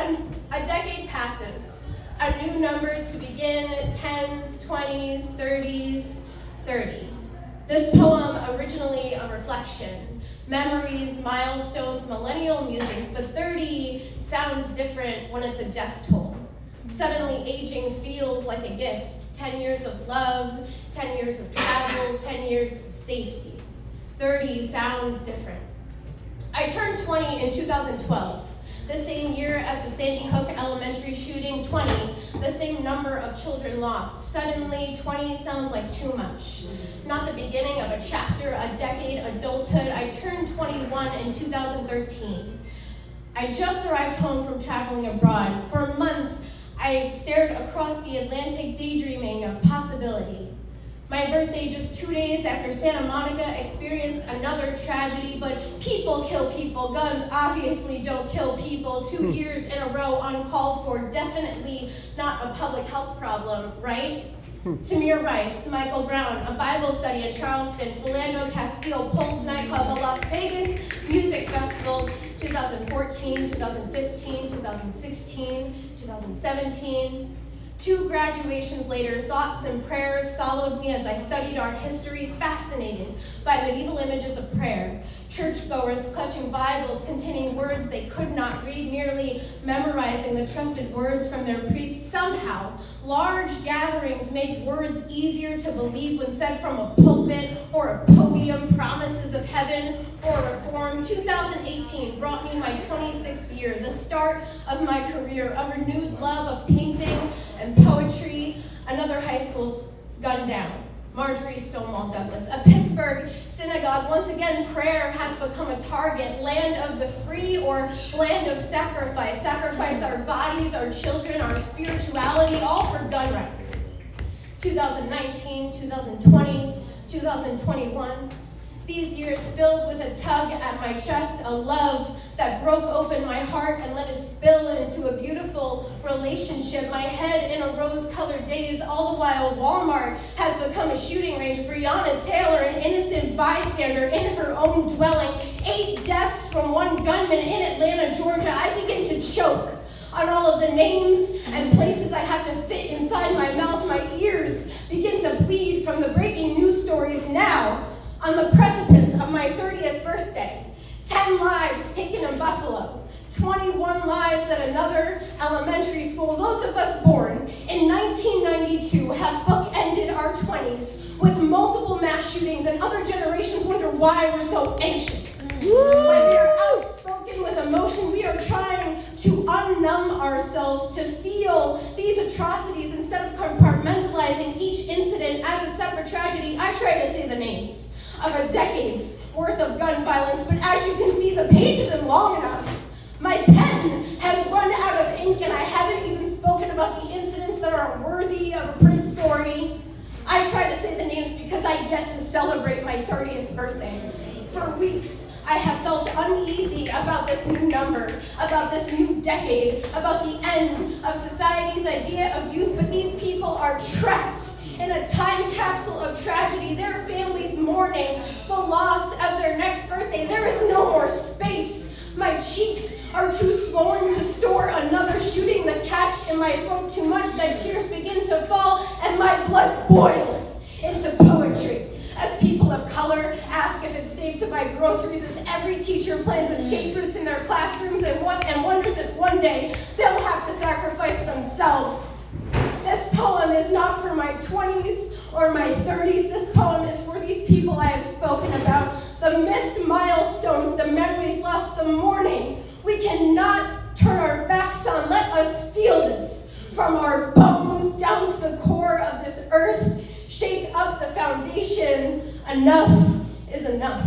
A decade passes, a new number to begin, 10s, 20s, 30s, 30. This poem, originally a reflection, memories, milestones, millennial musings, but 30 sounds different when it's a death toll. Suddenly aging feels like a gift. 10 years of love, 10 years of travel, 10 years of safety. 30 sounds different. I turned 20 in 2012, the same year as the Sandy Hook Elementary shooting. 20, the same number of children lost. Suddenly, 20 sounds like too much. Not the beginning of a chapter, a decade, adulthood. I turned 21 in 2013. I just arrived home from traveling abroad. For months, I stared across the Atlantic daydreaming of possibility. My birthday just 2 days after Santa Monica experienced another tragedy, but people kill people. Guns obviously don't kill people. 2 years in a row uncalled for, definitely not a public health problem, right? Tamir Rice, Michael Brown, a Bible study in Charleston, Philando Castile, Pulse nightclub, a Las Vegas music festival, 2014, 2015, 2016, 2017. 2 graduations later, thoughts and prayers followed me as I studied art history, fascinated by medieval images of prayer. Churchgoers clutching Bibles containing words they could not read, merely memorizing the trusted words from their priests. Somehow, large gatherings make words easier to believe when said from a pulpit or a podium, promises of heaven or reform. 2018 brought me my 26th year, the start of my career, a renewed love of painting and poetry. Another high school's gunned down. Marjorie Stonewall Douglas. A Pittsburgh synagogue. Once again, prayer has become a target. Land of the free or land of sacrifice. Sacrifice our bodies, our children, our spirituality, all for gun rights. 2019, 2020, 2021. These years filled with a tug at my chest, a love that broke open my heart and let it spill into a beautiful relationship. My head in a rose-colored daze, all the while Walmart has become a shooting range. Breonna Taylor, an innocent bystander in her own dwelling. 8 deaths from one gunman in Atlanta, Georgia. I begin to choke on all of the names and places I have to fit inside my mouth. My ears begin to bleed from the breaking news stories now. On the precipice of my 30th birthday, 10 lives taken in Buffalo, 21 lives at another elementary school. Those of us born in 1992 have bookended our 20s with multiple mass shootings, and other generations wonder why we're so anxious. When we are outspoken with emotion, we are trying to unnumb ourselves to feel these atrocities instead of compartmentalizing each incident as a separate tragedy. I try to say the names of a decade's worth of gun violence, but as you can see, the page isn't long enough. My pen has run out of ink, and I haven't even spoken about the incidents that are worthy of a print story. I try to say the names because I get to celebrate my 30th birthday. For weeks, I have felt uneasy about this new number, about this new decade, about the end of society's idea of youth, but these people are trapped in a time capsule of tragedy. Their families mourning the loss of their next birthday. There is no more space. My cheeks are too swollen to store another shooting. The catch in my throat too much. My tears begin to fall, and my blood boils into poetry. As people of color ask if it's safe to buy groceries, as every teacher plans escape routes in their classrooms and wonders if one day they'll have to sacrifice themselves. This poem is not for my 20s or my 30s. This poem is for these people I have spoken about. The missed milestones, the memories lost, the mourning. We cannot turn our backs on. Let us feel this from our bones down to the core of this earth. Shake up the foundation. Enough is enough.